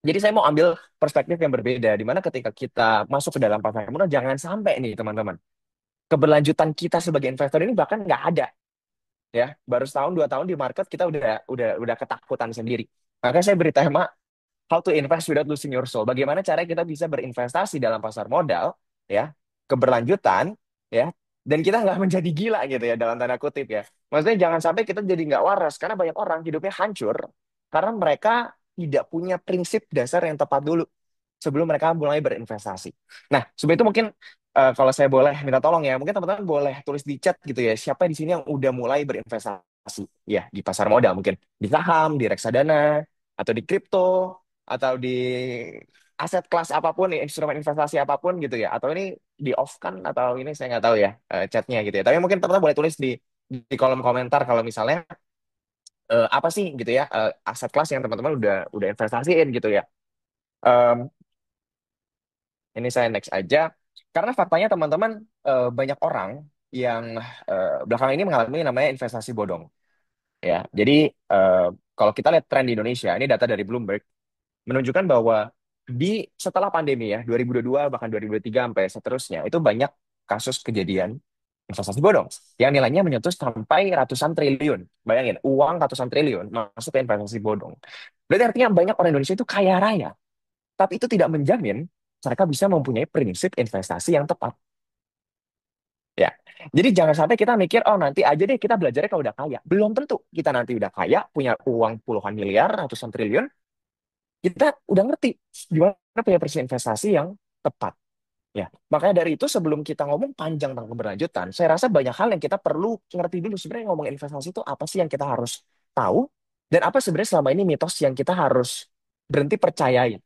Jadi saya mau ambil perspektif yang berbeda, di mana ketika kita masuk ke dalam pasar modal, jangan sampai nih teman-teman, keberlanjutan kita sebagai investor ini bahkan nggak ada, ya. Baru setahun 2 tahun di market kita udah ketakutan sendiri. Maka saya beri tema How to Invest Without Losing Your Soul. Bagaimana cara kita bisa berinvestasi dalam pasar modal, ya, keberlanjutan, ya, dan kita nggak menjadi gila gitu ya dalam tanda kutip ya. Maksudnya jangan sampai kita jadi nggak waras karena banyak orang hidupnya hancur karena mereka tidak punya prinsip dasar yang tepat dulu sebelum mereka mulai berinvestasi. Nah, sebelum itu mungkin kalau saya boleh minta tolong ya, mungkin teman-teman boleh tulis di chat gitu ya, siapa di sini yang udah mulai berinvestasi ya di pasar modal, mungkin di saham, di reksadana, atau di kripto, atau di aset kelas apapun, instrumen investasi apapun gitu ya. Atau ini di off kan atau ini saya nggak tahu ya chatnya gitu ya. Tapi mungkin teman-teman boleh tulis di kolom komentar kalau misalnya apa sih gitu ya aset kelas yang teman-teman udah investasiin gitu ya. Em, ini saya next aja karena faktanya teman-teman banyak orang yang belakangan ini mengalami namanya investasi bodong ya. Jadi eh, kalau kita lihat tren di Indonesia, ini data dari Bloomberg menunjukkan bahwa setelah pandemi ya 2022 bahkan 2023 sampai seterusnya itu banyak kasus kejadian investasi bodong yang nilainya menyentuh sampai ratusan triliun. Bayangin, uang ratusan triliun masuk ke investasi bodong. Berarti artinya banyak orang Indonesia itu kaya raya, tapi itu tidak menjamin mereka bisa mempunyai prinsip investasi yang tepat. Ya, jadi jangan sampai kita mikir, oh nanti aja deh kita belajarnya kalau udah kaya. Belum tentu kita nanti udah kaya, punya uang puluhan miliar, ratusan triliun, kita udah ngerti gimana punya prinsip investasi yang tepat. Ya, makanya dari itu sebelum kita ngomong panjang tentang keberlanjutan, saya rasa banyak hal yang kita perlu ngerti dulu sebenarnya ngomong investasi itu apa sih yang kita harus tahu dan apa sebenarnya selama ini mitos yang kita harus berhenti percayain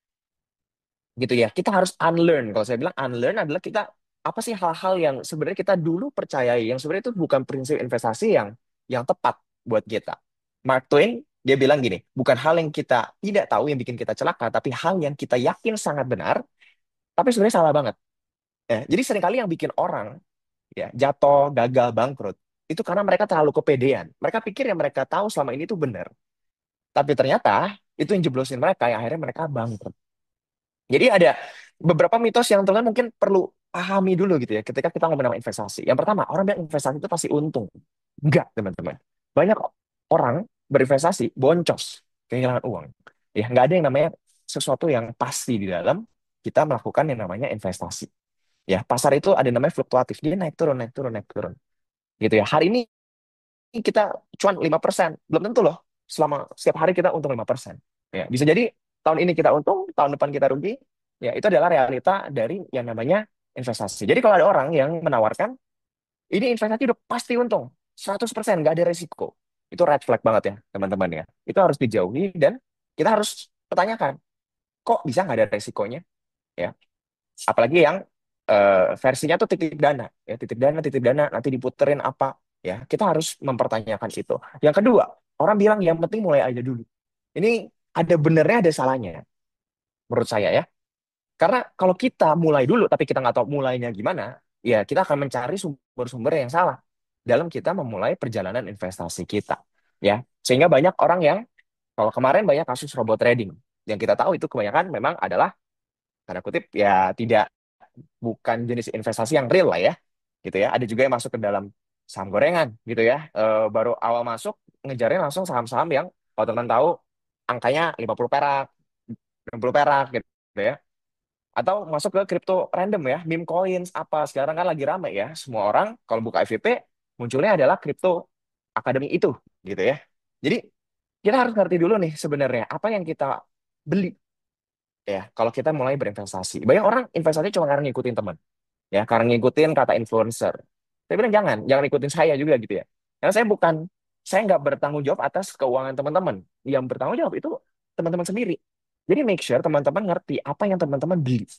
gitu ya. Kita harus unlearn. Kalau saya bilang unlearn adalah kita apa sih hal-hal yang sebenarnya kita dulu percayai yang sebenarnya itu bukan prinsip investasi yang tepat buat kita. Mark Twain dia bilang gini, bukan hal yang kita tidak tahu yang bikin kita celaka, tapi hal yang kita yakin sangat benar, tapi sebenarnya salah banget. Ya, jadi seringkali yang bikin orang ya jatuh, gagal, bangkrut itu karena mereka terlalu kepedean. Mereka pikir yang mereka tahu selama ini itu benar, tapi ternyata itu yang jeblosin mereka yang akhirnya mereka bangkrut. Jadi ada beberapa mitos yang teman-teman mungkin perlu pahami dulu gitu ya ketika kita ngomong tentang investasi. Yang pertama, orang bilang investasi itu pasti untung. Enggak, teman-teman. Banyak orang berinvestasi boncos, kehilangan uang. Ya, nggak ada yang namanya sesuatu yang pasti di dalam kita melakukan yang namanya investasi. Ya, pasar itu ada yang namanya fluktuatif. Dia naik turun, naik turun, naik turun. Gitu ya. Hari ini kita cuan 5%. Belum tentu loh. Selama setiap hari kita untung 5%. Ya, bisa jadi tahun ini kita untung, tahun depan kita rugi. Ya, itu adalah realita dari yang namanya investasi. Jadi kalau ada orang yang menawarkan, ini investasi udah pasti untung, 100%, nggak ada resiko. Itu red flag banget ya, teman-teman ya. Itu harus dijauhi dan kita harus pertanyakan, kok bisa nggak ada resikonya? Ya, apalagi yang versinya tuh titip dana ya titip dana nanti diputerin apa ya kita harus mempertanyakan itu. Yang kedua, orang bilang yang penting mulai aja dulu. Ini ada benernya ada salahnya menurut saya ya, karena kalau kita mulai dulu tapi kita nggak tahu mulainya gimana, ya kita akan mencari sumber-sumber yang salah dalam kita memulai perjalanan investasi kita ya. Sehingga banyak orang yang kalau kemarin banyak kasus robot trading yang kita tahu itu kebanyakan memang adalah tanda kutip ya tidak, bukan jenis investasi yang real lah ya gitu ya. Ada juga yang masuk ke dalam saham gorengan gitu ya. Baru awal masuk ngejarnya langsung saham-saham yang kalau teman tahu angkanya 50 perak 60 perak gitu ya, atau masuk ke crypto random ya, meme coins apa sekarang kan lagi rame ya, semua orang kalau buka FYP munculnya adalah crypto academy itu gitu ya. Jadi kita harus ngerti dulu nih sebenarnya apa yang kita beli ya kalau kita mulai berinvestasi. Banyak orang investasi cuma karena ngikutin teman ya, karena ngikutin kata influencer. Saya bilang jangan ikutin saya juga gitu ya. Karena saya nggak bertanggung jawab atas keuangan teman-teman. Yang bertanggung jawab itu teman-teman sendiri. Jadi make sure teman-teman ngerti apa yang teman-teman beli.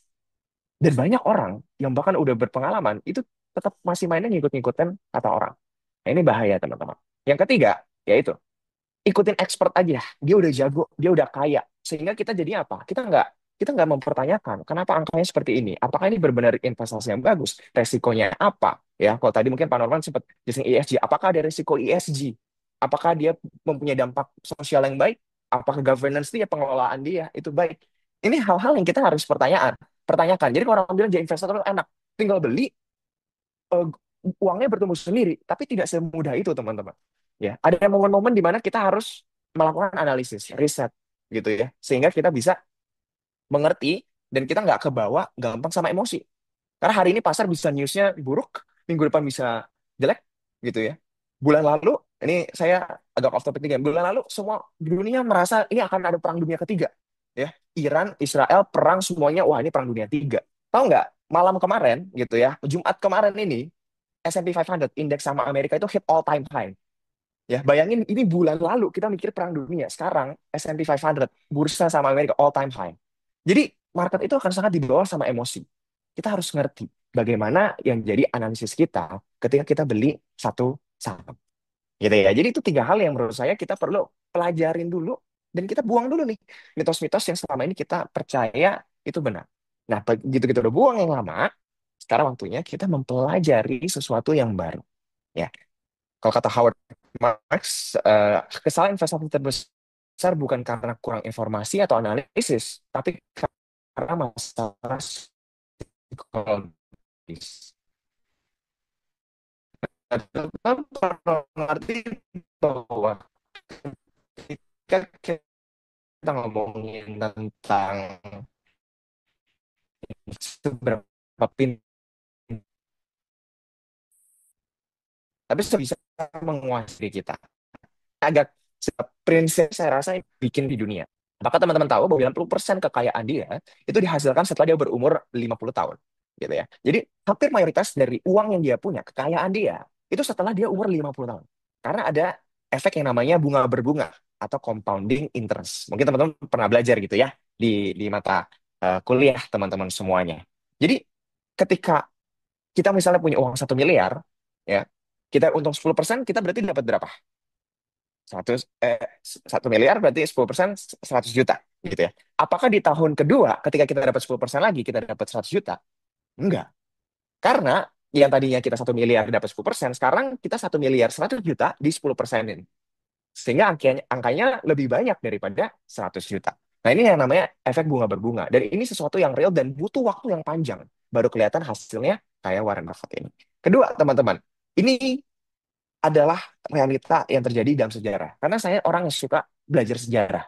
Dan banyak orang yang bahkan udah berpengalaman itu tetap masih mainnya ngikut-ngikutin kata orang. Nah, ini bahaya teman-teman. Yang ketiga, yaitu ikutin expert aja. Dia udah jago, dia udah kaya. Sehingga kita jadi apa? Kita nggak mempertanyakan kenapa angkanya seperti ini. Apakah ini benar-benar investasi yang bagus? Resikonya apa? Ya, kalau tadi mungkin Pak Norman sempat jelasin ESG. Apakah ada resiko ESG? Apakah dia mempunyai dampak sosial yang baik? Apakah governance dia, pengelolaan dia itu baik? Ini hal-hal yang kita harus pertanyakan. Jadi kalau orang bilang jadi investor itu enak, tinggal beli, eh, uangnya bertumbuh sendiri, tapi tidak semudah itu, teman-teman. Ya, ada momen-momen di mana kita harus melakukan analisis, riset, gitu ya, sehingga kita bisa mengerti dan kita nggak kebawa gampang sama emosi. Karena hari ini pasar bisa newsnya buruk, minggu depan bisa jelek, gitu ya. Bulan lalu, ini saya agak off topic nih, bulan lalu semua dunia merasa ini akan ada perang dunia ketiga. Ya, Iran, Israel, perang semuanya, wah ini perang dunia tiga. Tahu nggak, malam kemarin gitu ya, Jumat kemarin ini, S&P 500, indeks sama Amerika itu hit all time high. Ya, bayangin ini bulan lalu kita mikir perang dunia. Sekarang S&P 500, bursa sama Amerika all time high. Jadi market itu akan sangat dibawa sama emosi. Kita harus ngerti bagaimana yang jadi analisis kita ketika kita beli satu saham. Gitu ya. Jadi itu tiga hal yang menurut saya kita perlu pelajarin dulu dan kita buang dulu nih mitos-mitos yang selama ini kita percaya itu benar. Nah, begitu kita udah buang yang lama, sekarang waktunya kita mempelajari sesuatu yang baru. Ya, kalau kata Howard Marks, kesalahan investasi terbesar bukan karena kurang informasi atau analisis, tapi karena masalah psikologis. Teman perlu mengerti bahwa ketika kita ngomongin tentang seberapa pintar, tapi bisa menguasai kita. Agak prinsip saya rasa yang bikin di dunia. Apakah teman-teman tahu bahwa 90% kekayaan dia itu dihasilkan setelah dia berumur 50 tahun, gitu ya. Jadi hampir mayoritas dari uang yang dia punya, kekayaan dia itu setelah dia umur 50 tahun. Karena ada efek yang namanya bunga berbunga atau compounding interest. Mungkin teman-teman pernah belajar gitu ya di mata kuliah teman-teman semuanya. Jadi ketika kita misalnya punya uang 1 miliar, ya, kita untung 10%, kita berarti dapat berapa? 1 miliar berarti 10% 100 juta gitu ya. Apakah di tahun kedua ketika kita dapat 10% lagi kita dapat 100 juta? Enggak. Karena yang tadinya kita 1 miliar dapat 10%, sekarang kita 1 miliar 100 juta di 10%-in. Sehingga angkanya lebih banyak daripada 100 juta. Nah, ini yang namanya efek bunga berbunga. Dan ini sesuatu yang real dan butuh waktu yang panjang. Baru kelihatan hasilnya kayak Warren Buffett ini. Kedua, teman-teman, ini adalah realita yang terjadi dalam sejarah. Karena saya orang yang suka belajar sejarah.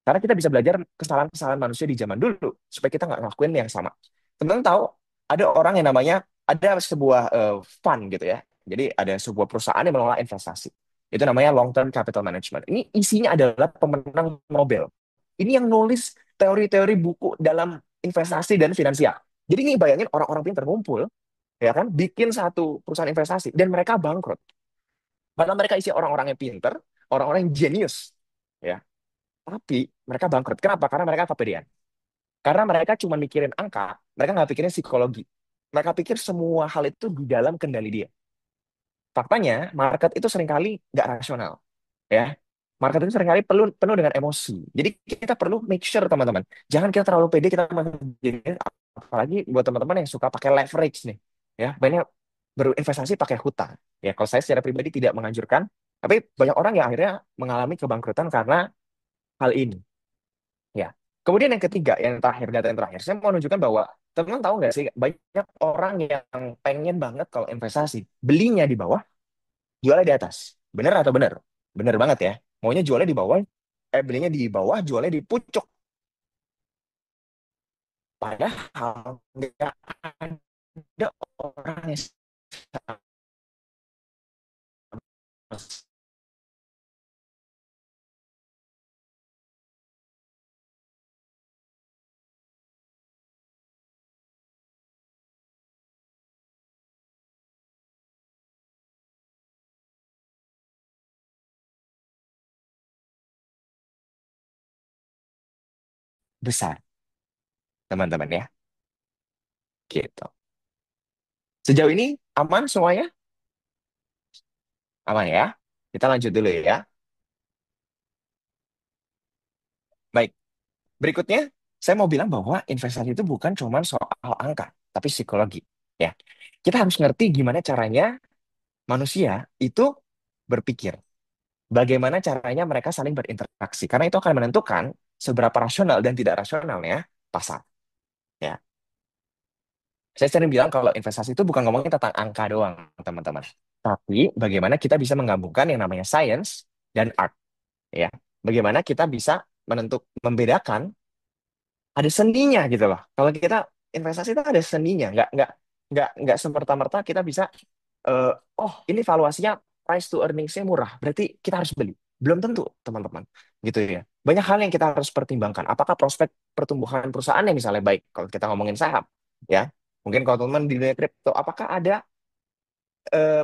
Karena kita bisa belajar kesalahan-kesalahan manusia di zaman dulu supaya kita nggak ngelakuin yang sama. Teman-teman tahu ada orang yang namanya ada sebuah fund gitu ya. Jadi ada sebuah perusahaan yang mengelola investasi. Itu namanya long term capital management. Ini isinya adalah pemenang Nobel. Ini yang nulis teori-teori buku dalam investasi dan finansial. Jadi ini bayangin orang-orang pintar ngumpul ya kan bikin satu perusahaan investasi dan mereka bangkrut. Padahal mereka isi orang-orang yang pinter, orang-orang yang jenius. Ya, tapi mereka bangkrut. Kenapa? Karena mereka kepedean. Karena mereka cuma mikirin angka, mereka nggak pikirin psikologi. Mereka pikir semua hal itu di dalam kendali dia. Faktanya, market itu seringkali nggak rasional. Ya, market itu seringkali penuh dengan emosi. Jadi kita perlu make sure, teman-teman. Jangan kita terlalu pede, kita jadi apalagi buat teman-teman yang suka pakai leverage nih. Ya, banyak berinvestasi pakai hutang. Ya, kalau saya secara pribadi tidak menganjurkan, tapi banyak orang yang akhirnya mengalami kebangkrutan karena hal ini. Ya. Kemudian yang ketiga, yang terakhir, data yang terakhir, saya mau menunjukkan bahwa teman-teman tahu nggak sih, banyak orang yang pengen banget kalau investasi, belinya di bawah, jualnya di atas. Bener atau bener? Bener banget ya. Maunya jualnya di bawah, belinya di bawah, jualnya di pucuk. Padahal nggak ada orang yang besar, teman-teman ya. Gitu. Sejauh ini aman semuanya? Aman ya? Kita lanjut dulu ya. Baik. Berikutnya, saya mau bilang bahwa investasi itu bukan cuma soal angka, tapi psikologi. Ya, kita harus ngerti gimana caranya manusia itu berpikir. Bagaimana caranya mereka saling berinteraksi. Karena itu akan menentukan seberapa rasional dan tidak rasionalnya pasar. Ya, saya sering bilang kalau investasi itu bukan ngomongin tentang angka doang, teman-teman. Tapi bagaimana kita bisa menggabungkan yang namanya science dan art, ya. Bagaimana kita bisa membedakan ada seninya gitu loh. Kalau kita investasi itu ada seninya, nggak semerta-merta kita bisa eh, oh ini valuasinya price to earnings-nya murah, berarti kita harus beli. Belum tentu, teman-teman. Gitu ya. Banyak hal yang kita harus pertimbangkan. Apakah prospek pertumbuhan perusahaannya misalnya baik kalau kita ngomongin saham, ya. Mungkin kalau teman-teman di dunia kripto, apakah ada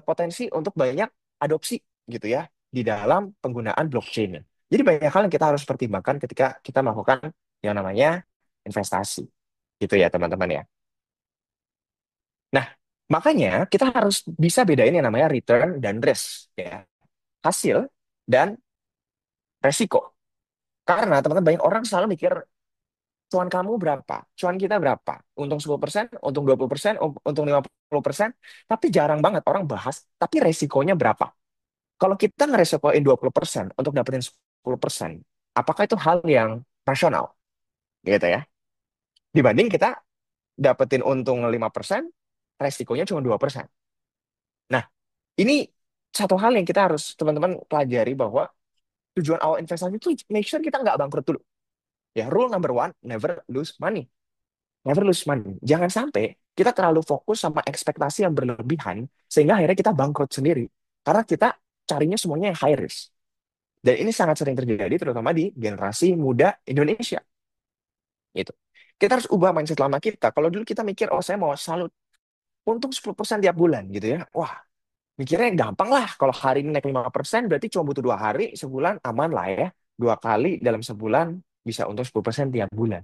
potensi untuk banyak adopsi gitu ya di dalam penggunaan blockchain. Jadi banyak hal yang kita harus pertimbangkan ketika kita melakukan yang namanya investasi. Gitu ya, teman-teman ya. Nah, makanya kita harus bisa bedain yang namanya return dan risk ya. Hasil dan resiko. Karena teman-teman banyak orang selalu mikir cuan kamu berapa? Cuan kita berapa? Untung 10%, untung 20%, untung 50%. Tapi jarang banget orang bahas, tapi resikonya berapa? Kalau kita ngeresikoin 20% untuk dapetin 10%, apakah itu hal yang rasional? Gitu ya. Dibanding kita dapetin untung 5%, resikonya cuma 2%. Nah, ini satu hal yang kita harus teman-teman pelajari bahwa tujuan awal investasi itu make sure kita nggak bangkrut dulu. Ya, rule number one, never lose money. Never lose money. Jangan sampai kita terlalu fokus sama ekspektasi yang berlebihan sehingga akhirnya kita bangkrut sendiri. Karena kita carinya semuanya yang high risk. Dan ini sangat sering terjadi terutama di generasi muda Indonesia. Gitu. Kita harus ubah mindset lama kita. Kalau dulu kita mikir, oh saya mau selalu untung 10% tiap bulan gitu ya. Wah, mikirnya gampang lah. Kalau hari ini naik 5% berarti cuma butuh 2 hari, sebulan aman lah ya. 2 kali dalam sebulan bisa untung 10% tiap bulan.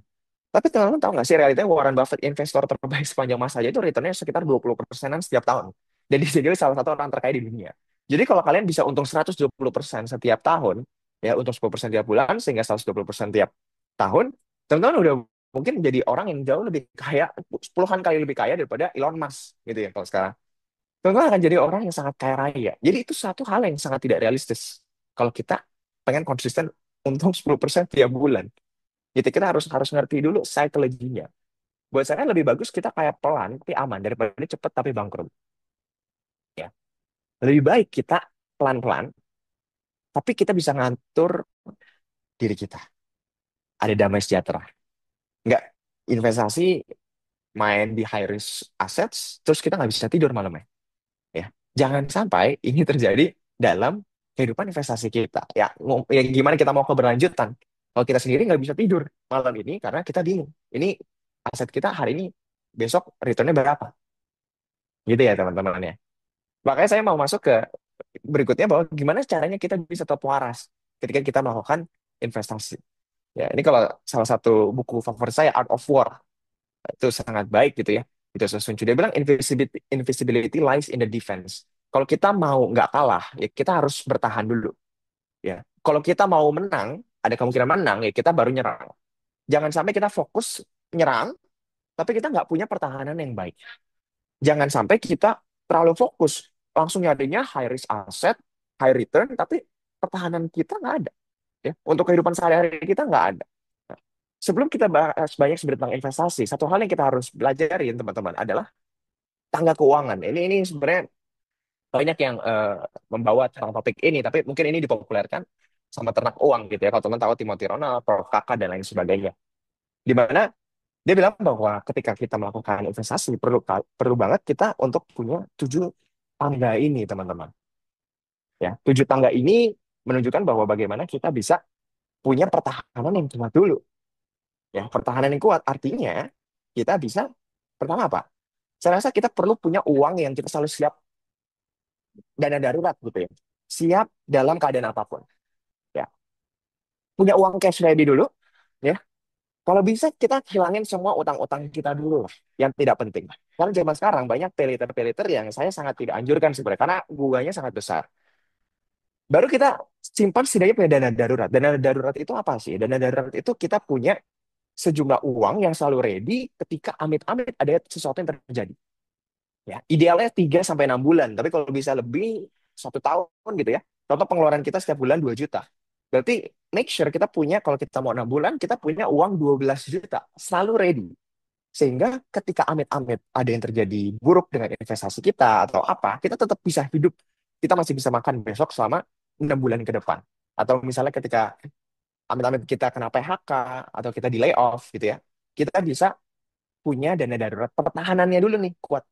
Tapi teman-teman tahu nggak sih realitanya Warren Buffett investor terbaik sepanjang masa aja itu returnnya sekitar 20%-an setiap tahun. Dan dia jadi salah satu orang terkaya di dunia. Jadi kalau kalian bisa untung 120% setiap tahun, ya untung 10% tiap bulan, sehingga 120% tiap tahun, teman-teman udah mungkin jadi orang yang jauh lebih kaya, puluhan kali lebih kaya daripada Elon Musk gitu ya kalau sekarang. Teman-teman akan jadi orang yang sangat kaya raya. Jadi itu satu hal yang sangat tidak realistis. Kalau kita pengen konsisten untung 10% tiap bulan. Gitu, kita harus harus ngerti dulu psikologinya. Buat saya lebih bagus kita kayak pelan tapi aman daripada cepet tapi bangkrut. Ya, lebih baik kita pelan-pelan tapi kita bisa ngatur diri kita. Ada damai sejahtera. Nggak investasi main di high risk assets terus kita nggak bisa tidur malamnya. Ya, jangan sampai ini terjadi dalam kehidupan investasi kita. Ya, ya gimana kita mau keberlanjutan? Kalau kita sendiri nggak bisa tidur malam ini karena kita bingung. Ini aset kita hari ini besok returnnya berapa? Gitu ya teman-teman ya. Makanya saya mau masuk ke berikutnya bahwa gimana caranya kita bisa tetap waras ketika kita melakukan investasi. Ya, ini kalau salah satu buku favorit saya Art of War itu sangat baik gitu ya. Itu Sun Tzu dia bilang invisibility lies in the defense. Kalau kita mau nggak kalah, ya kita harus bertahan dulu. Ya, kalau kita mau menang, ada kemungkinan menang ya kita baru nyerang. Jangan sampai kita fokus nyerang, tapi kita nggak punya pertahanan yang baik. Jangan sampai kita terlalu fokus langsung nyarinya high risk asset, high return, tapi pertahanan kita nggak ada. Ya, untuk kehidupan sehari-hari kita nggak ada. Nah, sebelum kita bahas banyak sebenarnya tentang investasi, satu hal yang kita harus belajarin teman-teman adalah tangga keuangan. Ini sebenarnya banyak yang membawa tentang topik ini, tapi mungkin ini dipopulerkan sama ternak uang gitu ya. Kalau teman tahu Timothy Ronald, Prof. Kakak dan lain sebagainya. Di mana dia bilang bahwa ketika kita melakukan investasi perlu perlu banget kita untuk punya 7 tangga ini, teman-teman. Ya, 7 tangga ini menunjukkan bahwa bagaimana kita bisa punya pertahanan yang kuat dulu. Ya, pertahanan yang kuat artinya kita bisa pertama apa? Saya rasa kita perlu punya uang yang kita selalu siap dana darurat gitu ya. Siap dalam keadaan apapun. Ya, punya uang cash ready dulu. Ya, kalau bisa kita hilangin semua utang-utang kita dulu lah, yang tidak penting. Karena zaman sekarang banyak pay-later yang saya sangat tidak anjurkan sebenarnya karena bunganya sangat besar. Baru kita simpan setidaknya punya dana darurat. Dana darurat itu apa sih? Dana darurat itu kita punya sejumlah uang yang selalu ready ketika amit-amit ada sesuatu yang terjadi. Ya, idealnya 3 sampai 6 bulan, tapi kalau bisa lebih 1 tahun gitu ya. Contoh pengeluaran kita setiap bulan 2 juta. Berarti make sure kita punya, kalau kita mau 6 bulan, kita punya uang 12 juta. Selalu ready. Sehingga ketika amit-amit ada yang terjadi buruk dengan investasi kita atau apa, kita tetap bisa hidup. Kita masih bisa makan besok selama 6 bulan ke depan. Atau misalnya ketika amit-amit kita kena PHK atau kita di layoff gitu ya, kita bisa punya dana darurat pertahanannya dulu nih kuat.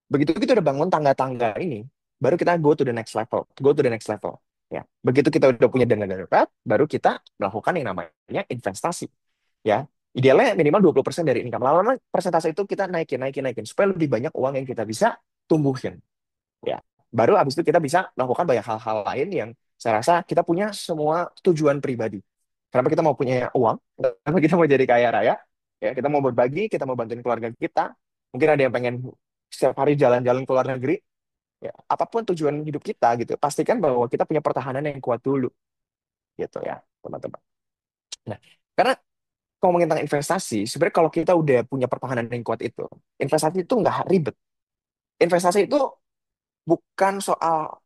Begitu kita udah bangun tangga-tangga ini, baru kita go to the next level, go to the next level. Ya, begitu kita udah punya dana darurat, baru kita melakukan yang namanya investasi. Ya, idealnya minimal 20% dari income. Lama-lama persentase itu kita naikin, naikin, naikin, supaya lebih banyak uang yang kita bisa tumbuhin. Ya, baru habis itu kita bisa melakukan banyak hal-hal lain yang saya rasa kita punya semua tujuan pribadi. Kenapa kita mau punya uang? Kenapa kita mau jadi kaya raya? Ya, kita mau berbagi, kita mau bantuin keluarga kita. Mungkin ada yang pengen setiap hari jalan-jalan ke luar negeri. Ya, apapun tujuan hidup kita gitu, pastikan bahwa kita punya pertahanan yang kuat dulu, gitu ya, teman-teman. Nah, karena kalau ngomongin tentang investasi, sebenarnya kalau kita udah punya pertahanan yang kuat itu, investasi itu nggak ribet. Investasi itu bukan soal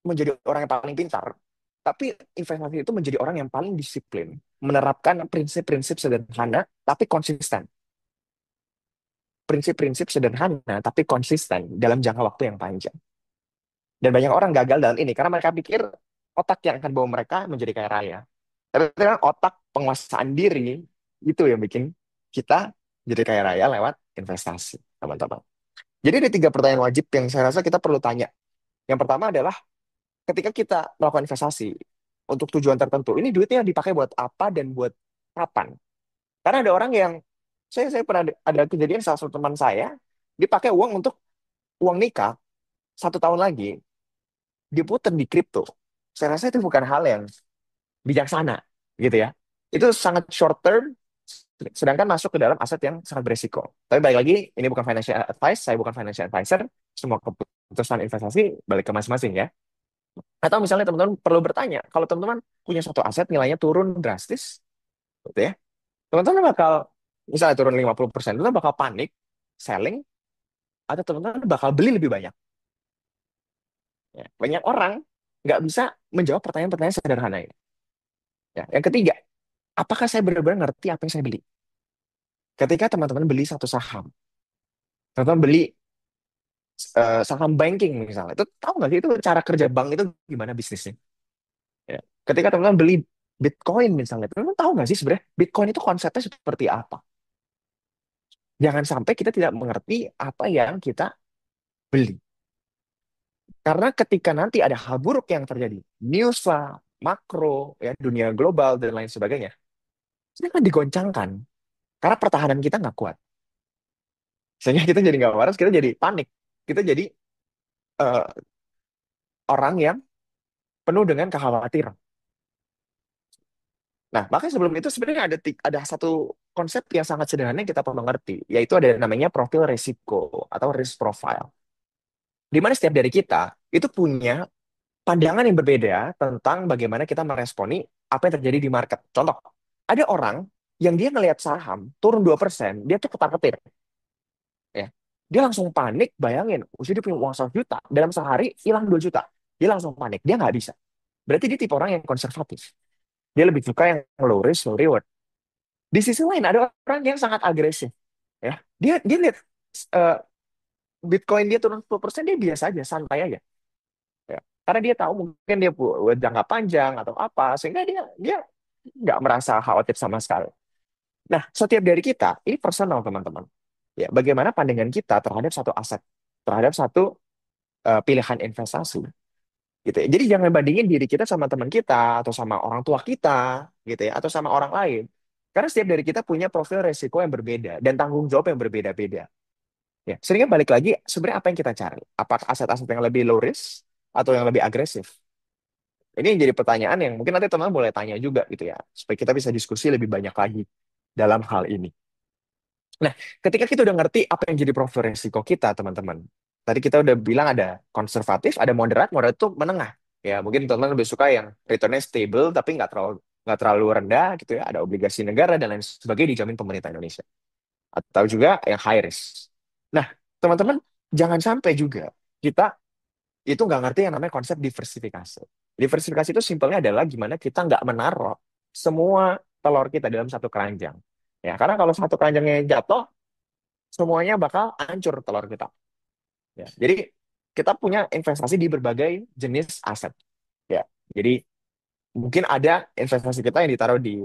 menjadi orang yang paling pintar, tapi investasi itu menjadi orang yang paling disiplin, menerapkan prinsip-prinsip sederhana tapi konsisten. Prinsip-prinsip sederhana tapi konsisten dalam jangka waktu yang panjang. Dan banyak orang gagal dalam ini karena mereka pikir otak yang akan bawa mereka menjadi kaya raya. Tapi ternyata otak penguasaan diri itu yang bikin kita jadi kaya raya lewat investasi, teman-teman. Jadi ada 3 pertanyaan wajib yang saya rasa kita perlu tanya. Yang pertama adalah ketika kita melakukan investasi untuk tujuan tertentu, ini duitnya dipakai buat apa dan buat kapan? Karena ada orang yang saya pernah ada kejadian salah satu teman saya dipakai uang untuk uang nikah 1 tahun lagi diputar di kripto. Saya rasa itu bukan hal yang bijaksana, gitu ya. Itu sangat short term, sedangkan masuk ke dalam aset yang sangat beresiko. Tapi balik lagi, ini bukan financial advice, saya bukan financial advisor. Semua keputusan investasi balik ke masing-masing ya. Atau misalnya teman-teman perlu bertanya, kalau teman-teman punya satu aset nilainya turun drastis, gitu ya, teman-teman bakal, misalnya turun 50%, teman-teman bakal panik, selling, atau teman-teman bakal beli lebih banyak. Ya, banyak orang nggak bisa menjawab pertanyaan-pertanyaan sederhana ini. Ya. Yang ketiga, apakah saya benar-benar ngerti apa yang saya beli? Ketika teman-teman beli satu saham, teman-teman beli saham banking misalnya, itu tahu nggak sih itu cara kerja bank itu gimana bisnisnya? Ya. Ketika teman-teman beli Bitcoin misalnya, teman-teman tahu nggak sih sebenarnya Bitcoin itu konsepnya seperti apa? Jangan sampai kita tidak mengerti apa yang kita beli. Karena ketika nanti ada hal buruk yang terjadi, news lah, makro, ya, dunia global, dan lain sebagainya, ini akan digoncangkan. Karena pertahanan kita nggak kuat. Sehingga kita jadi nggak waras, kita jadi panik. Kita jadi eh, orang yang penuh dengan kekhawatiran. Nah, makanya sebelum itu sebenarnya ada satu konsep yang sangat sederhana yang kita perlu mengerti, yaitu ada namanya profil risiko atau risk profile. Di mana setiap dari kita itu punya pandangan yang berbeda tentang bagaimana kita meresponi apa yang terjadi di market. Contoh, ada orang yang dia ngelihat saham turun 2%, dia tuh ketar-ketir. Ya. Dia langsung panik, bayangin, usia dia punya uang 100 juta, dalam sehari hilang 2 juta. Dia langsung panik, dia nggak bisa. Berarti dia tipe orang yang konservatif. Dia lebih suka yang low risk, low reward. Di sisi lain, ada orang yang sangat agresif. Ya. Dia lihat eh, Bitcoin dia turun 10%, dia biasa aja, santai aja. Ya. Karena dia tahu mungkin dia buat jangka panjang atau apa, sehingga dia nggak merasa khawatir sama sekali. Nah, setiap dari kita, ini personal teman-teman. Ya, bagaimana pandangan kita terhadap satu aset, terhadap satu pilihan investasi, gitu ya. Jadi jangan bandingin diri kita sama teman kita atau sama orang tua kita, gitu ya, atau sama orang lain. Karena setiap dari kita punya profil resiko yang berbeda dan tanggung jawab yang berbeda-beda. Ya, seringnya balik lagi, sebenarnya apa yang kita cari? Apakah aset-aset yang lebih low risk atau yang lebih agresif? Ini yang jadi pertanyaan yang mungkin nanti teman-teman boleh tanya juga gitu ya, supaya kita bisa diskusi lebih banyak lagi dalam hal ini. Nah, ketika kita udah ngerti apa yang jadi profil risiko kita, teman-teman. Tadi kita udah bilang ada konservatif, ada moderat, moderat itu menengah. Ya, mungkin teman-teman lebih suka yang returnnya stable tapi nggak terlalu rendah gitu ya. Ada obligasi negara dan lain sebagainya dijamin pemerintah Indonesia. Atau juga yang high risk. Nah, teman-teman, jangan sampai juga kita itu nggak ngerti yang namanya konsep diversifikasi. Diversifikasi itu simpelnya adalah gimana kita nggak menaruh semua telur kita dalam satu keranjang. Ya, karena kalau satu keranjangnya jatuh, semuanya bakal hancur telur kita. Ya, jadi kita punya investasi di berbagai jenis aset. Ya, jadi mungkin ada investasi kita yang ditaruh di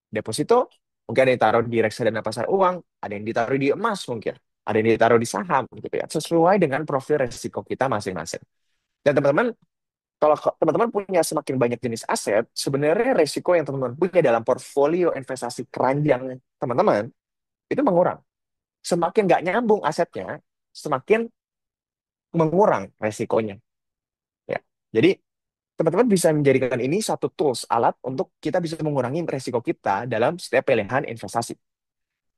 deposito, mungkin ada yang ditaruh di reksadana pasar uang, ada yang ditaruh di emas mungkin, ada yang ditaruh di saham gitu ya, sesuai dengan profil resiko kita masing-masing. Dan teman-teman, kalau teman-teman punya semakin banyak jenis aset, sebenarnya resiko yang teman-teman punya dalam portfolio investasi keranjang teman-teman itu mengurang. Semakin nggak nyambung asetnya, semakin mengurang resikonya. Ya. Jadi teman-teman bisa menjadikan ini satu tools alat untuk kita bisa mengurangi resiko kita dalam setiap pilihan investasi.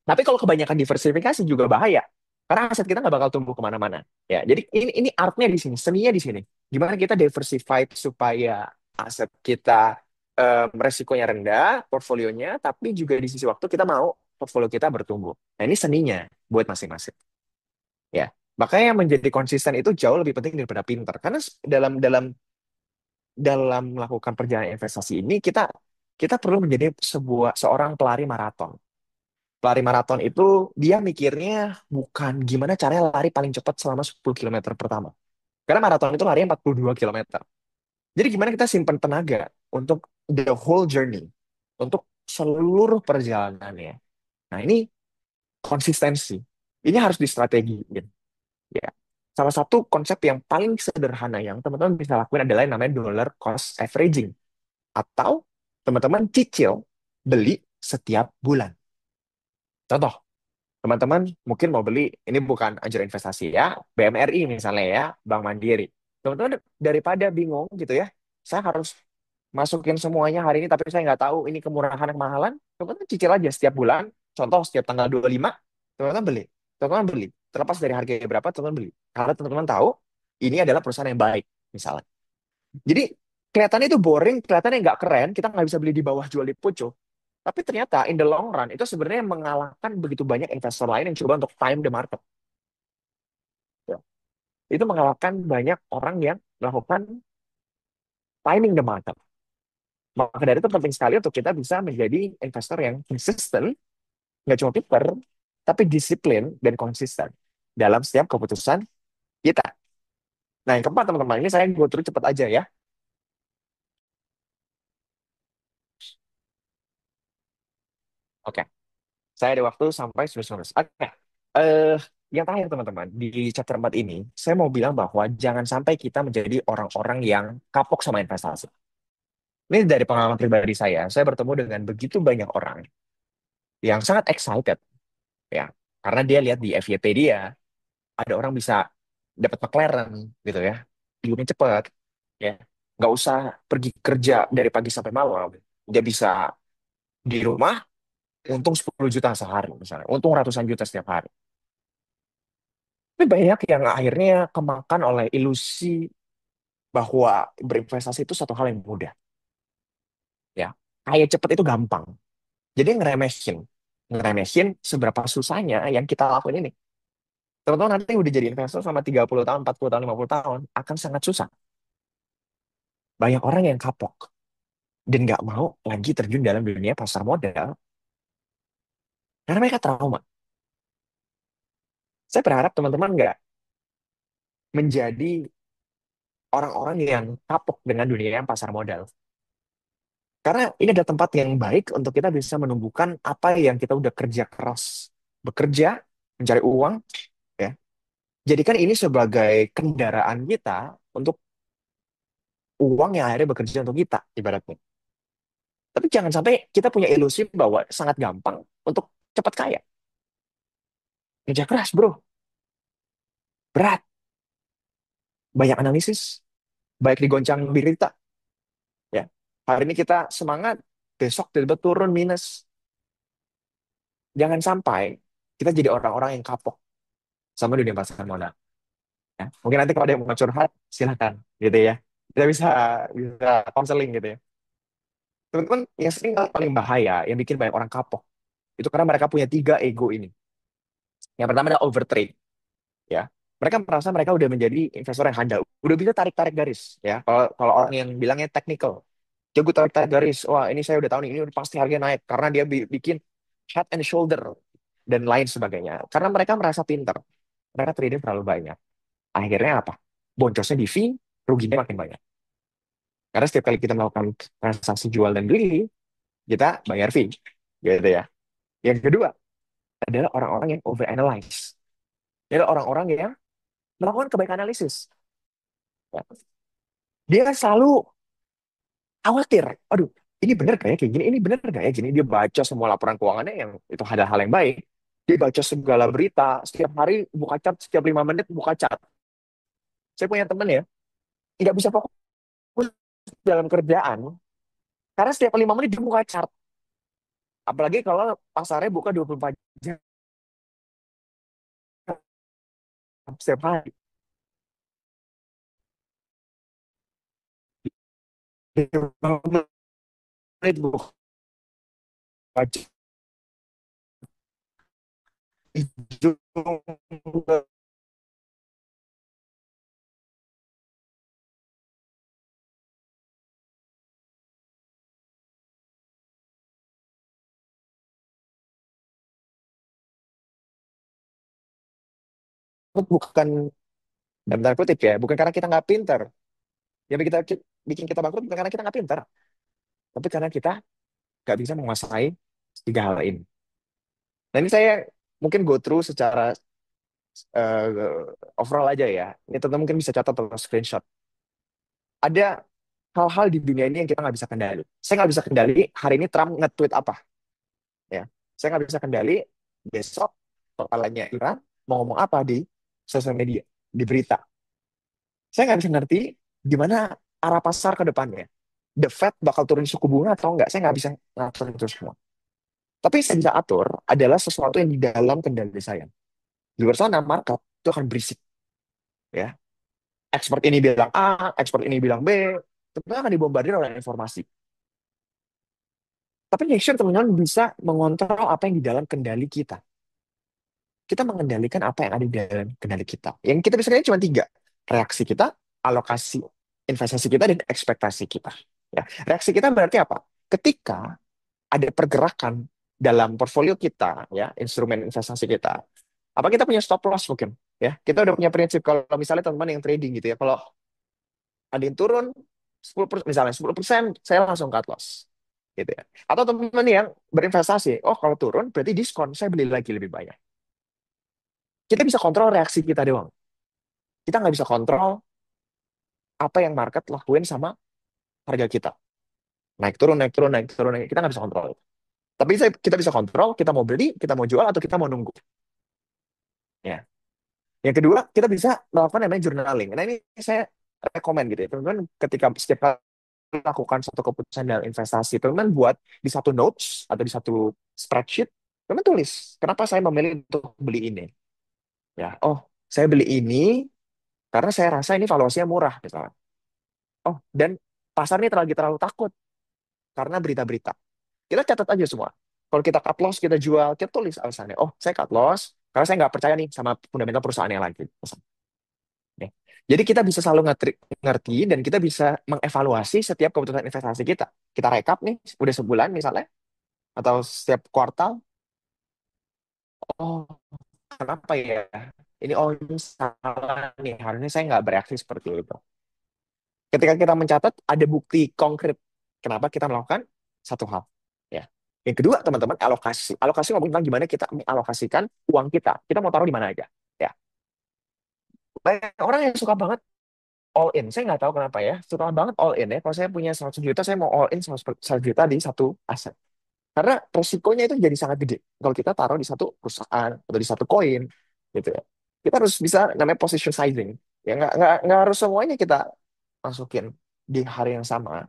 Tapi kalau kebanyakan diversifikasi juga bahaya. Karena aset kita nggak bakal tumbuh kemana-mana. Ya, jadi ini artnya di sini, seninya di sini. Gimana kita diversified supaya aset kita resikonya rendah, portfolionya, tapi juga di sisi waktu kita mau portfolio kita bertumbuh. Nah, ini seninya buat masing-masing. Ya, makanya yang menjadi konsisten itu jauh lebih penting daripada pinter. Karena dalam dalam dalam melakukan perjalanan investasi ini kita perlu menjadi seorang pelari maraton. Pelari maraton itu dia mikirnya bukan gimana caranya lari paling cepat selama 10 kilometer pertama. Karena maraton itu larinya 42 kilometer. Jadi gimana kita simpan tenaga untuk the whole journey, untuk seluruh perjalanannya. Nah, ini konsistensi. Ini harus distrategiin. Ya. Salah satu konsep yang paling sederhana yang teman-teman bisa lakuin adalah yang namanya dollar cost averaging. Atau teman-teman cicil beli setiap bulan. Contoh, teman-teman mungkin mau beli, ini bukan anjuran investasi ya, BMRI misalnya ya, Bank Mandiri. Teman-teman daripada bingung gitu ya, saya harus masukin semuanya hari ini tapi saya nggak tahu ini kemurahan atau kemahalan, teman-teman cicil aja setiap bulan, contoh setiap tanggal 25, teman-teman beli. Teman-teman beli. Terlepas dari harganya berapa, teman-teman beli. Karena teman-teman tahu ini adalah perusahaan yang baik, misalnya. Jadi kelihatannya itu boring, kelihatannya nggak keren, kita nggak bisa beli di bawah jual di pucuk. Tapi ternyata in the long run itu sebenarnya mengalahkan begitu banyak investor lain yang coba untuk time the market. Ya. Itu mengalahkan banyak orang yang melakukan timing the market. Maka dari itu penting sekali untuk kita bisa menjadi investor yang konsisten, nggak cuma pinter, tapi disiplin dan konsisten dalam setiap keputusan kita. Nah, yang keempat teman-teman, ini saya go through cepat aja ya. Oke, saya ada waktu sampai 19. Oke, eh, yang terakhir teman-teman, di chapter 4 ini, saya mau bilang bahwa jangan sampai kita menjadi orang-orang yang kapok sama investasi. Ini dari pengalaman pribadi saya bertemu dengan begitu banyak orang yang sangat excited ya, karena dia lihat di FYP dia ada orang bisa dapat McLaren gitu ya, hidupnya cepat ya, nggak usah pergi kerja dari pagi sampai malam, dia bisa di rumah untung 10 juta sehari misalnya, untung ratusan juta setiap hari. Tapi banyak yang akhirnya kemakan oleh ilusi bahwa berinvestasi itu satu hal yang mudah ya, kaya cepat itu gampang. Jadi ngeremehin seberapa susahnya yang kita lakuin ini. Teman-teman nanti udah jadi investor sama 30 tahun, 40 tahun, 50 tahun, akan sangat susah. Banyak orang yang kapok dan nggak mau lagi terjun dalam dunia pasar modal karena mereka trauma. Saya berharap teman-teman nggak menjadi orang-orang yang kapok dengan dunia yang pasar modal. Karena ini adalah tempat yang baik untuk kita bisa menumbuhkan apa yang kita udah kerja keras, bekerja, mencari uang, ya. Jadikan ini sebagai kendaraan kita untuk uang yang akhirnya bekerja untuk kita, ibaratnya. Tapi jangan sampai kita punya ilusi bahwa sangat gampang untuk cepat kaya. Kerja keras, bro. Berat. Banyak analisis. Baik digoncang berita. Ya. Hari ini kita semangat. Besok tiba-tiba turun minus. Jangan sampai kita jadi orang-orang yang kapok sama dunia pasar modal. Ya. Mungkin nanti kalau ada yang mau curhat, silakan. Gitu ya. Kita bisa bisa konseling gitu ya. Teman-teman, yang sering paling bahaya, yang bikin banyak orang kapok, itu karena mereka punya tiga ego ini. Yang pertama adalah overtrade. Ya. Mereka merasa mereka udah menjadi investor yang handal, udah bisa tarik-tarik garis ya. Kalau kalau orang yang bilangnya technical, jago tarik-tarik garis. Wah, ini saya udah tahu nih, ini udah pasti harga naik karena dia bikin head and shoulder dan lain sebagainya. Karena mereka merasa pinter, mereka trading terlalu banyak. Akhirnya apa? Boncosnya di fee, ruginya makin banyak. Karena setiap kali kita melakukan transaksi jual dan beli, kita bayar fee, gitu ya. Yang kedua adalah orang-orang yang overanalyze. Jadi orang-orang yang melakukan kebaik analisis. Ya. Dia selalu khawatir. Aduh, ini benar gak ya kayak gini? Ini benar gak ya gini? Dia baca semua laporan keuangannya yang itu ada hal yang baik. Dia baca segala berita. Setiap hari buka cat, setiap 5 menit buka cat. Saya punya teman ya, nggak bisa fokus dalam kerjaan. Karena setiap 5 menit dia buka cat. Apalagi kalau pasarnya buka 24 jam setiap hari. 5 menit buka cat. Itu bukan dalam tanda kutip ya, bukan karena kita nggak pinter. Yang bikin kita bangkrut bukan karena kita nggak pinter, tapi karena kita nggak bisa menguasai tiga hal ini. Nah ini saya mungkin go through secara overall aja ya. Ini teman mungkin bisa catat atau screenshot. Ada hal-hal di dunia ini yang kita nggak bisa kendali. Saya nggak bisa kendali hari ini Trump nge-tweet apa. Ya, saya nggak bisa kendali besok kepalanya Iran mau ngomong apa di sosial media, di berita. Saya nggak bisa ngerti gimana arah pasar ke depannya. The Fed bakal turun suku bunga atau enggak, saya nggak bisa ngatur itu semua. Tapi yang saya bisa atur adalah sesuatu yang di dalam kendali saya. Di luar sana, market itu akan berisik. Ya, expert ini bilang A, expert ini bilang B, itu akan dibombardir oleh informasi. Tapi make sure teman-teman bisa mengontrol apa yang di dalam kendali kita. Kita mengendalikan apa yang ada di dalam kendali kita. Yang kita bisa kendali cuma tiga. Reaksi kita, alokasi investasi kita, dan ekspektasi kita. Ya. Reaksi kita berarti apa? Ketika ada pergerakan dalam portfolio kita, ya, instrumen investasi kita, apa kita punya stop loss mungkin? Ya, kita udah punya prinsip kalau misalnya teman-teman yang trading gitu ya, kalau ada yang turun 10%, misalnya 10%, saya langsung cut loss. Gitu ya. Atau teman-teman yang berinvestasi, oh kalau turun berarti diskon, saya beli lagi lebih banyak. Kita bisa kontrol reaksi kita doang. Kita nggak bisa kontrol apa yang market lakuin sama harga kita. Naik turun, naik turun, naik turun, naik. Kita nggak bisa kontrol. Tapi kita bisa kontrol, kita mau beli, kita mau jual, atau kita mau nunggu. Ya. Yang kedua, kita bisa melakukan namanya journaling. Nah ini saya rekomen gitu ya. Teman-teman ketika setiap kali melakukan satu keputusan dalam investasi, teman-teman buat di satu notes atau di satu spreadsheet, teman tulis, kenapa saya memilih untuk beli ini? Ya, oh, saya beli ini karena saya rasa ini valuasinya murah, misalnya. Oh, dan pasar ini terlalu takut karena berita-berita. Kita catat aja semua. Kalau kita cut loss, kita jual, kita tulis alasannya. Oh, saya cut loss karena saya nggak percaya nih sama fundamental perusahaan yang lagi. Ya. Jadi kita bisa selalu ngerti dan kita bisa mengevaluasi setiap keputusan investasi kita. Kita rekap nih, udah sebulan misalnya, atau setiap kuartal. Oh, kenapa ya? Ini salah nih. Harusnya saya nggak bereaksi seperti itu. Ketika kita mencatat, ada bukti konkret kenapa kita melakukan satu hal. Ya. Yang kedua, teman-teman, alokasi. Alokasi ngomongin tentang gimana kita mengalokasikan uang kita. Kita mau taruh di mana aja. Ya. Banyak orang yang suka banget all in. Saya nggak tahu kenapa ya. Suka banget all in ya. Kalau saya punya 100 juta, saya mau all in 100 juta di satu aset. Karena resikonya itu jadi sangat gede. Kalau kita taruh di satu perusahaan atau di satu koin, gitu ya. Kita harus bisa namanya position sizing. Ya nggak harus semuanya kita masukin di hari yang sama.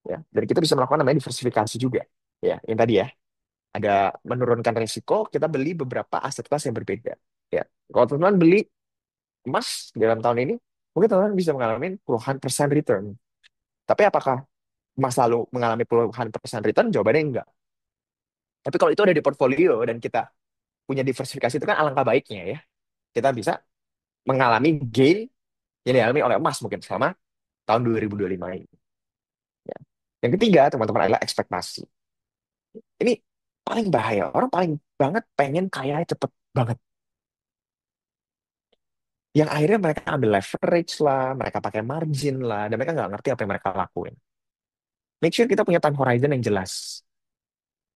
Ya. Dan kita bisa melakukan namanya diversifikasi juga. Ya, yang tadi ya. Ada menurunkan risiko, kita beli beberapa aset kelas yang berbeda. Ya. Kalau teman-teman beli emas dalam tahun ini, mungkin teman-teman bisa mengalami puluhan persen return. Tapi apakah emas lalu mengalami puluhan persen return? Jawabannya enggak. Tapi kalau itu ada di portfolio dan kita punya diversifikasi, itu kan alangkah baiknya ya. Kita bisa mengalami gain yang dialami oleh emas mungkin selama tahun 2025 ini. Ya. Yang ketiga, teman-teman, adalah ekspektasi. Ini paling bahaya. Orang paling banget pengen kaya cepet banget. Yang akhirnya mereka ambil leverage lah, mereka pakai margin lah, dan mereka nggak ngerti apa yang mereka lakuin. Make sure kita punya time horizon yang jelas.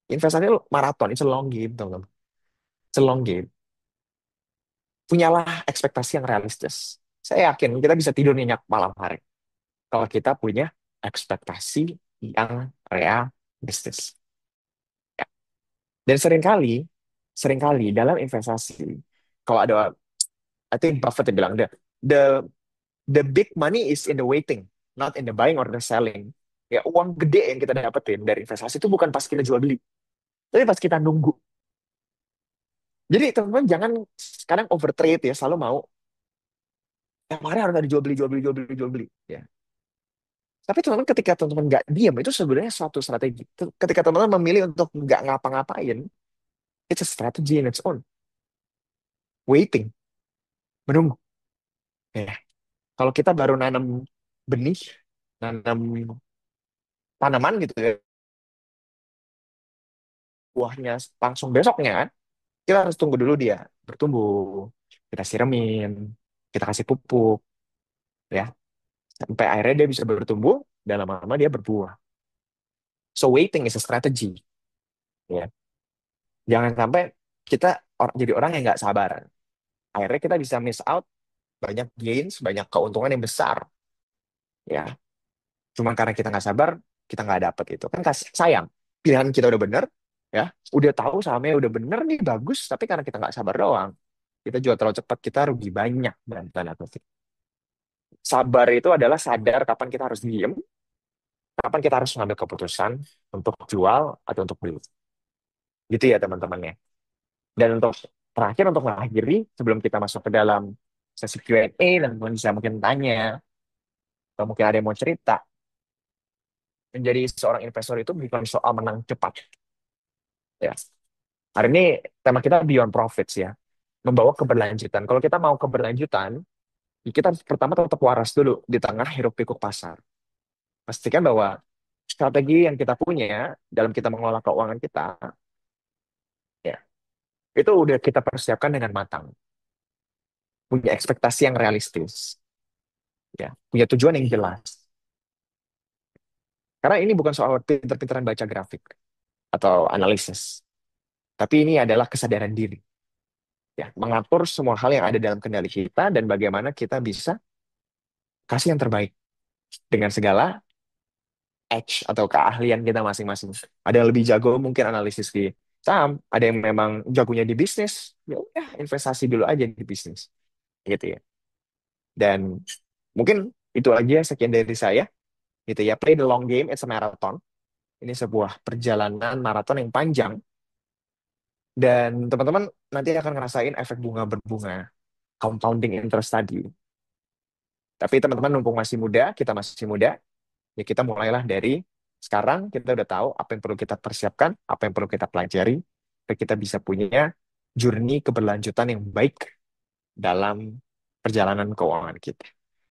Investasi itu maraton, it's a long game, teman-teman. It's a long game. Punyalah ekspektasi yang realistis. Saya yakin kita bisa tidur nyenyak malam hari kalau kita punya ekspektasi yang realistis. Ya. Dan seringkali dalam investasi, kalau ada, I think Buffett yang bilang, the the big money is in the waiting, not in the buying or the selling. Ya, uang gede yang kita dapetin dari investasi itu bukan pas kita jual beli, tapi pas kita nunggu. Jadi teman-teman jangan sekarang overtrade ya, selalu mau yang kemarin harus ada jual beli, jual beli, jual beli, jual beli. Ya. Tapi teman-teman ketika teman-teman nggak diam, itu sebenarnya suatu strategi. Ketika teman-teman memilih untuk nggak ngapa-ngapain, it's a strategy in its own. Waiting, menunggu. Ya. Kalau kita baru nanam benih, nanam tanaman gitu ya, buahnya langsung besoknya kan, kita harus tunggu dulu dia bertumbuh. Kita siramin, kita kasih pupuk, ya. Sampai akhirnya dia bisa bertumbuh, dan lama-lama dia berbuah. So waiting is a strategy. Ya. Jangan sampai kita jadi orang yang nggak sabar. Akhirnya kita bisa miss out banyak gains, banyak keuntungan yang besar. Ya, cuma karena kita nggak sabar, kita nggak dapet itu. Kan sayang. Pilihan kita udah bener, ya. Udah tahu sahamnya udah bener nih, bagus. Tapi karena kita nggak sabar doang, kita jual terlalu cepat, kita rugi banyak. Dan tanda kutip. Sabar itu adalah sadar kapan kita harus diem, kapan kita harus mengambil keputusan untuk jual atau untuk beli. Gitu ya teman-temannya. Dan untuk terakhir, untuk mengakhiri, sebelum kita masuk ke dalam sesi Q&A, dan teman bisa mungkin tanya, atau mungkin ada yang mau cerita, menjadi seorang investor itu bukan soal menang cepat. Ya. Hari ini tema kita beyond profits ya, membawa keberlanjutan. Kalau kita mau keberlanjutan, ya kita harus pertama tetap waras dulu di tengah hiruk pikuk pasar. Pastikan bahwa strategi yang kita punya dalam kita mengelola keuangan kita, ya, itu udah kita persiapkan dengan matang. Punya ekspektasi yang realistis, ya, punya tujuan yang jelas. Karena ini bukan soal pinter-pinteran baca grafik atau analisis, tapi ini adalah kesadaran diri. Ya, mengatur semua hal yang ada dalam kendali kita dan bagaimana kita bisa kasih yang terbaik dengan segala edge atau keahlian kita masing-masing. Ada yang lebih jago mungkin analisis di saham, ada yang memang jagonya di bisnis, ya udah investasi dulu aja di bisnis, gitu ya. Dan mungkin itu aja sekian dari saya, gitu ya. Play the long game, it's a marathon. Ini sebuah perjalanan maraton yang panjang, dan teman-teman nanti akan ngerasain efek bunga berbunga, compounding interest tadi. Tapi teman-teman mumpung masih muda, kita masih muda, ya kita mulailah dari sekarang. Kita udah tahu apa yang perlu kita persiapkan, apa yang perlu kita pelajari, supaya kita bisa punya journey keberlanjutan yang baik dalam perjalanan keuangan kita.